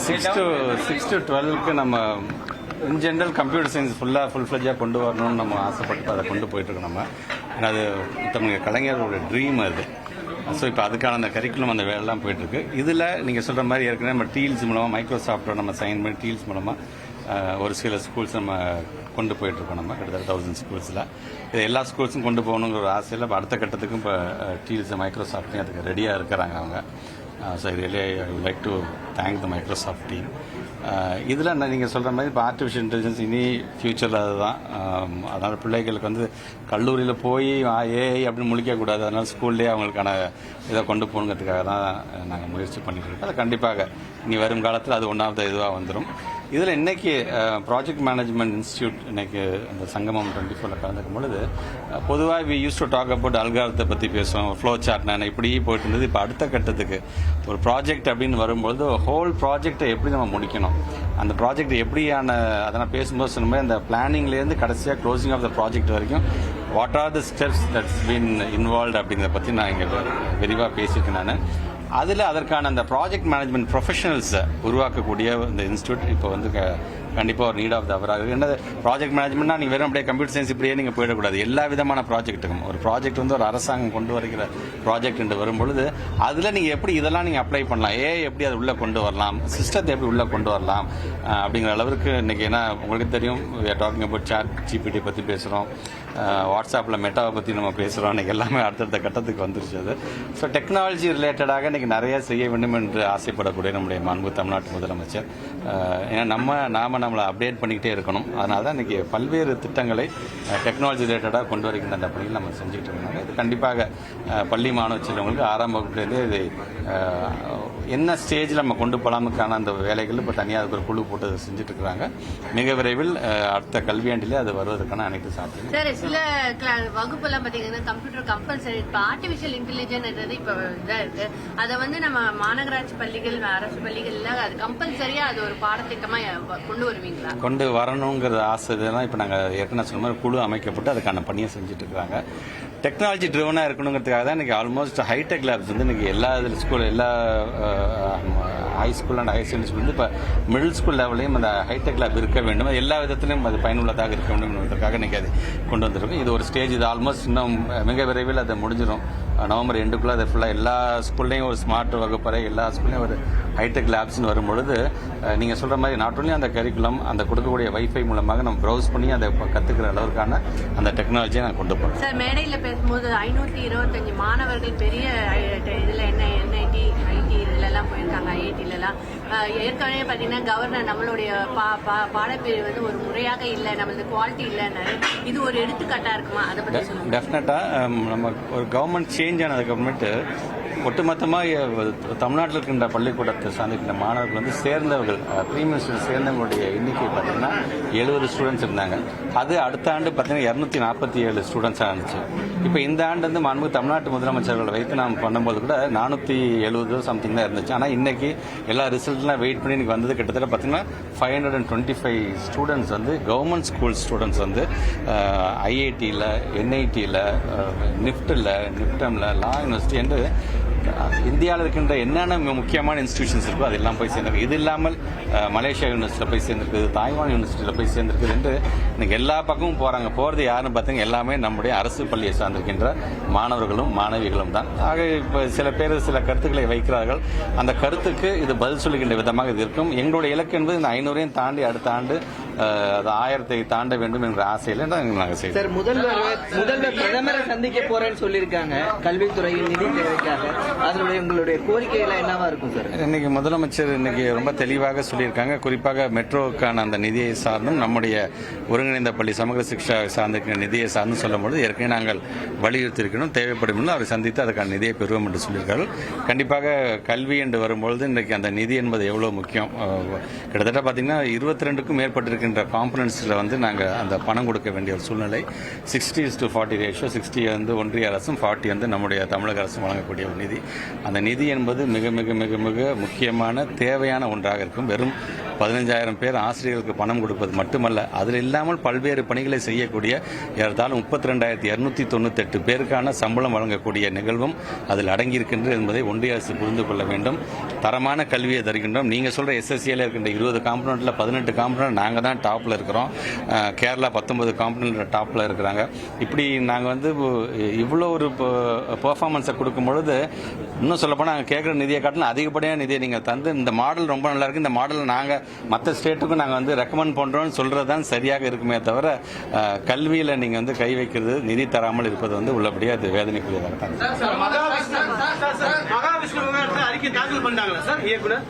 6 to 12க்கு நம்ம in general computer science full ஃப்ளெஜாக கொண்டு வரணும்னு நம்ம ஆசைப்பட்டு அதை கொண்டு போயிட்டுருக்கோம் நம்ம. ஏன்னா அது தமிழ் கலைஞரோட ட்ரீம் அது. ஸோ இப்போ அதுக்கான அந்த கரிக்குலம் அந்த வேலைலாம் போயிட்டுருக்கு. இதில் நீங்கள் சொல்கிற மாதிரி ஏற்கனவே நம்ம டீல்ஸ் மூலமாக மைக்ரோசாஃப்டோட நம்ம சைன் பண்ணி டீல்ஸ் மூலமாக ஒரு சில ஸ்கூல்ஸ் நம்ம கொண்டு போயிட்டுருக்கோம். நம்ம கிட்டத்தட்ட 1000 ஸ்கூல்ஸில் இது எல்லா ஸ்கூல்ஸும் கொண்டு போகணுங்கிற ஒரு ஆசையில் இப்போ அடுத்த கட்டத்துக்கும் இப்போ டீல்ஸ் மைக்ரோசாஃப்ட்டையும் அதுக்கு ரெடியாக இருக்கிறாங்க அவங்க. So really I would like to thank the Microsoft team. இதில் நீங்கள் சொல்கிற மாதிரி இப்போ ஆர்டிஃபிஷியல் இன்டெலிஜென்ஸ் இனி ஃப்யூச்சரில் அதுதான். அதனால் பிள்ளைகளுக்கு வந்து கல்லூரியில் போய் ஏஐ அப்படின்னு முழிக்கக்கூடாது. அதனால் ஸ்கூல்லேயே அவங்களுக்கான இதை கொண்டு போகணுங்கிறதுக்காக தான் நாங்கள் முயற்சி பண்ணிட்டு இருக்கோம். அது கண்டிப்பாக இனி வரும் காலத்தில் அது ஒன் ஆஃப் த இதுவாக வந்துடும். இதில் இன்றைக்கி ப்ராஜெக்ட் மேனேஜ்மெண்ட் இன்ஸ்டியூட் இன்றைக்கி அந்த சங்கமம் 24 கலந்துக்கும் பொழுது பொதுவாக we use to talk about அல்காரத்தை பற்றி பேசுவோம், ஃப்ளோ சார்ட் நான் இப்படி போயிட்டு இருந்தது. இப்போ அடுத்த கட்டத்துக்கு ஒரு ப்ராஜெக்ட் அப்படின்னு வரும்பொழுது ஹோல் ப்ராஜெக்டை எப்படி நம்ம முடிக்கணும், அந்த ப்ராஜெக்ட் எப்படியான அதெல்லாம் பேசும்போது சொன்ன மாதிரி அந்த பிளானிங்லேருந்து கடைசியாக க்ளோசிங் ஆஃப் த ப்ராஜெக்ட் வரைக்கும் what are the steps that's been involve அப்படிங்கிறத பற்றி நான் இங்கே விரிவாக பேசியிருக்கேன் நான். அதில் அதற்கான அந்த ப்ராஜெக்ட் மேனேஜ்மெண்ட் ப்ரொஃபஷனல்ஸை உருவாக்கக்கூடிய இந்த இன்ஸ்டியூட் இப்போ வந்து கண்டிப்பாக ஒரு நீட் ஆஃப் த அவராக இருக்குது. என்னது ப்ராஜெக்ட் மேனேஜ்மெண்ட்னா நீங்கள் வெறும் அப்படியே கம்ப்யூட்டர் சயின்ஸ் இப்படியே நீங்கள் போயிடக்கூடாது. எல்லா விதமான ப்ராஜெக்ட்டுக்கும் ஒரு ப்ராஜெக்ட் வந்து ஒரு அரசாங்கம் கொண்டு வருகிற ப்ராஜெக்ட் என்று வரும்பொழுது அதில் நீங்கள் எப்படி இதெல்லாம் நீங்கள் அப்ளை பண்ணலாம், எப்படி அதை உள்ளே கொண்டு வரலாம், சிஸ்டத்தை எப்படி உள்ளே கொண்டு வரலாம் அப்படிங்கிற அளவுக்கு இன்றைக்கி. ஏன்னா உங்களுக்கு தெரியும் we are talking about ChatGPT பற்றி பேசுகிறோம், வாட்ஸ்அப்பில் மெட்டாவை பற்றி நம்ம பேசுகிறோம். இன்றைக்கி எல்லாமே அடுத்தடுத்த கட்டத்துக்கு வந்துருச்சு அது. ஸோ டெக்னாலஜி ரிலேட்டடாக இன்றைக்கி நிறைய செய்ய வேண்டும் என்று ஆசைப்படக்கூடிய நம்முடைய மாண்பு தமிழ்நாட்டு முதலமைச்சர். ஏன்னா நாம் நம்மளை அப்டேட் பண்ணிக்கிட்டே இருக்கணும். அதனால தான் இன்றைக்கி பல்வேறு திட்டங்களை டெக்னாலஜி ரிலேட்டடாக கொண்டு வருகின்ற அந்த பணியில் நம்ம செஞ்சுட்டு இருக்கோம். இது கண்டிப்பாக பள்ளி மாணவ செல்வங்களுக்கு 6ஆம் வகுப்புலேருந்தே இது என்ன ஸ்டேஜில் நம்ம கொண்டு போகலாமுக்கான அந்த வேலைகள் இப்போ தனியாக அதுக்கு ஒரு குழு போட்டு செஞ்சுட்டு இருக்கிறாங்க. மிக விரைவில் அடுத்த கல்வியாண்டிலே அது வருவதற்கான அனைத்து சாத்தியம். சார், சில வகுப்பெல்லாம் பார்த்தீங்கன்னா கம்ப்யூட்டர் கம்பல்சரி. இப்போ ஆர்டிஃபிஷியல் இன்டெலிஜென்ஸ் இப்போ இதாக இருக்கு. அதை வந்து நம்ம மாநகராட்சி பள்ளிகள், அரசு பள்ளிகள்ல அது கம்பல்சரியா அது ஒரு பாடத்திட்டமாக கொண்டு வருவீங்களா? கொண்டு வரணுங்கிற ஆசை தான். இப்போ நாங்கள் ஏற்கனவே சொன்ன மாதிரி குழு அமைக்கப்பட்டு அதுக்கான பணியை செஞ்சுட்டு இருக்கிறாங்க. டெக்னாலஜி ட்ரிவனாக இருக்கணுங்கிறதுக்காக தான் இன்றைக்கி ஆல்மோஸ்ட் ஹைடெக் லேப்ஸ் வந்து இன்றைக்கி எல்லா ஸ்கூல் எல்லா high school and higher secondary school வந்து இப்போ மிடில் ஸ்கூல் லெவலையும் அந்த ஹைடெக் லேப் இருக்க வேண்டும். எல்லா விதத்திலும் அது பயனுள்ளதாக இருக்க வேண்டும் என்பதற்காக இன்றைக்கி அது கொண்டு வந்திருக்கும். இது ஒரு ஸ்டேஜ். இது ஆல்மோஸ்ட் இன்னும் மிக விரைவில் அதை முடிஞ்சிடும். நவம்பர் 2க்குள்ளே அதை ஃபுல்லாக எல்லா ஸ்கூல்லையும் ஒரு ஸ்மார்ட் வகுப்பறை, எல்லா ஸ்கூல்லையும் ஒரு ஹைடெக் லேப்ஸ்னு வரும்பொழுது நீங்கள் சொல்கிற மாதிரி நாட் ஒன்லி அந்த கரிக்குலம் அந்த கொடுக்கக்கூடிய வைஃபை மூலமாக நம்ம ப்ரௌஸ் பண்ணி அதை கற்றுக்கிற அளவுக்கான அந்த டெக்னாலஜியை நான் கொண்டு போகிறேன். சார், மேடையில் பேசும்போது 525 மாணவர்கள் பெரிய இதில் என்ஐடி, ஐடி இதிலெல்லாம் போயிருக்காங்க. ஐஐடிலலாம் ஏற்கனவே பார்த்தீங்கன்னா கவர்னர் நம்மளுடைய பாடப்பிரிவு வந்து ஒரு முறையாக இல்லை, நம்மளது குவாலிட்டி இல்லைன்னு. இது ஒரு எடுத்துக்காட்டாக இருக்குமா? அதை பற்றி சொல்லுங்கள். டெஃபினட்டாக நம்ம ஒரு கவர்மெண்ட் சேஞ்ச் ஆனதுக்கப்புறமேட்டு ஒட்டுமொத்தமாக தமிழ்நாட்டில் இருக்கின்ற பள்ளிக்கூடத்தை சார்ந்திருக்கின்ற மாணவர்கள் வந்து சேர்ந்தவர்கள் ப்ரீ மினிஸ்டர் சேர்ந்தவங்களுடைய எண்ணிக்கை பார்த்தீங்கன்னா 70 ஸ்டூடெண்ட்ஸ் இருந்தாங்க. அது அடுத்த ஆண்டு பார்த்தீங்கன்னா 247 ஸ்டூடெண்ட்ஸாக இருந்துச்சு. இப்போ இந்த ஆண்டு வந்து மாண்பு தமிழ்நாட்டு முதலமைச்சர்களை வைத்து நாம் பண்ணும்போது கூட 470 சம்திங் தான் இருந்துச்சு. ஆனால் இன்னைக்கு எல்லா ரிசல்ட்லாம் வெயிட் பண்ணி இன்னைக்கு வந்தது கிட்டத்தட்ட பார்த்தீங்கன்னா 525 ஸ்டூடெண்ட்ஸ் வந்து கவர்மெண்ட் ஸ்கூல் ஸ்டூடெண்ட்ஸ் வந்து ஐஐடியில், என்ஐடியில், நிஃப்டில், நிப்டமில், லா யூனிவர்சிட்டி என்று இந்தியாவில் இருக்கின்ற என்னென்ன முக்கியமான இன்ஸ்டிடியூஷன்ஸ் இருக்கோ அதெல்லாம் போய் சேர்ந்திருக்கு. இது இல்லாமல் மலேசியா யூனிவர்சிட்டியில் போய் சேர்ந்திருக்குது, தாய்வான் யூனிவர்சிட்டியில் போய் சேர்ந்திருக்குது என்று இன்னைக்கு எல்லா பக்கமும் போகிறாங்க. போகிறது யாருன்னு பார்த்தீங்கன்னா எல்லாமே நம்முடைய அரசு பள்ளியை சார்ந்திருக்கின்ற மாணவர்களும் மாணவிகளும் தான். ஆக இப்போ சில பேர் சில கருத்துக்களை வைக்கிறார்கள். அந்த கருத்துக்கு இது பதில் சொல்லுகின்ற விதமாக இது இருக்கும். எங்களுடைய இலக்கு என்பது இந்த 500ஐயும் தாண்டி அடுத்த ஆண்டு அது 1000ஐ தாண்ட வேண்டும் என்ற ஆசையில் நாங்கள் செய்வோம். சார், முதல்வர் பிரதமரை சந்திக்க போறேன்னு சொல்லியிருக்காங்க கல்வித்துறையில் நிதி தேவைக்காக. அதனுடைய உங்களுடைய கோரிக்கைகள் என்னவா இருக்கும் சார்? இன்னைக்கு முதலமைச்சர் இன்னைக்கு ரொம்ப தெளிவாக சொல்லியிருக்காங்க. குறிப்பாக மெட்ரோக்கான அந்த நிதியை சார்ந்தும் நம்முடைய ஒருங்கிணைந்த பள்ளி சமூக சிக்ஷா சார்ந்திருக்கிற நிதியை சார்ந்து சொல்லும்போது ஏற்கனவே நாங்கள் வலியுறுத்தியிருக்கணும். தேவைப்படும் அவரை சந்தித்து அதுக்கான நிதியை பெறுவோம் என்று சொல்லியிருக்கார்கள். கண்டிப்பாக கல்வி என்று வரும்பொழுது இன்றைக்கு அந்த நிதி என்பது எவ்வளோ முக்கியம். கிட்டத்தட்ட பார்த்தீங்கன்னா 22க்கும் மேற்பட்டிருக்கின்ற காம்பனன்ட்ஸில் வந்து நாங்கள் அந்த பணம் கொடுக்க வேண்டிய ஒரு சூழ்நிலை. 60:40 ரேஷியோ. 60 வந்து ஒன்றிய அரசும், 40 வந்து நம்முடைய தமிழக அரசும் வழங்கக்கூடிய ஒரு நிதி. அந்த நிதி என்பது மிக மிக மிக மிக முக்கியமான தேவையான ஒன்றாக இருக்கும். வெறும் 15,000 பேர் ஆசிரியர்களுக்கு பணம் கொடுப்பது மட்டுமல்ல, அதில் இல்லாமல் பல்வேறு பணிகளை செய்யக்கூடிய ஏறத்தாழ 32,298 பேருக்கான சம்பளம் வழங்கக்கூடிய நிகழ்வும் அதில் அடங்கியிருக்கின்றது என்பதை ஒன்றிய அரசு புரிந்து கொள்ள வேண்டும். தரமான கல்வியை தருகின்றோம். நீங்கள் சொல்கிற எஸ்எஸ்சியில் இருக்கின்ற 20 காம்பனண்ட்டில் 18 காம்பனண்ட் நாங்கள் தான் டாப்பில் இருக்கிறோம். கேரளா 19 காம்பனண்ட் டாப்பில் இருக்கிறாங்க. இப்படி நாங்கள் வந்து இவ்வளோ ஒரு பெர்ஃபார்மன்ஸை கொடுக்கும் பொழுது இன்னும் சொல்லப்போனால் நாங்கள் கேட்குற நிதியை காட்டிலும் அதிகப்படியான நிதியை நீங்கள் தந்து இந்த மாடல் ரொம்ப நல்லா இருக்குது, இந்த மாடலை நாங்கள் மற்ற ஸ்டேட்டுக்கும் நாங்கள் வந்து ரெக்கமெண்ட் பண்ணுறோம்னு சொல்கிறது தான் சரியாக இருக்குமே தவிர கல்வியில் நீங்கள் வந்து கை வைக்கிறது, நிதி தராமல் இருப்பது வந்து உள்ளபடியாக அது வேதனைக்குரியதாக தான். மகாவிஷ்ணு அறிக்கை தாக்கல் பண்ணாங்களா சார் இயக்குனர்?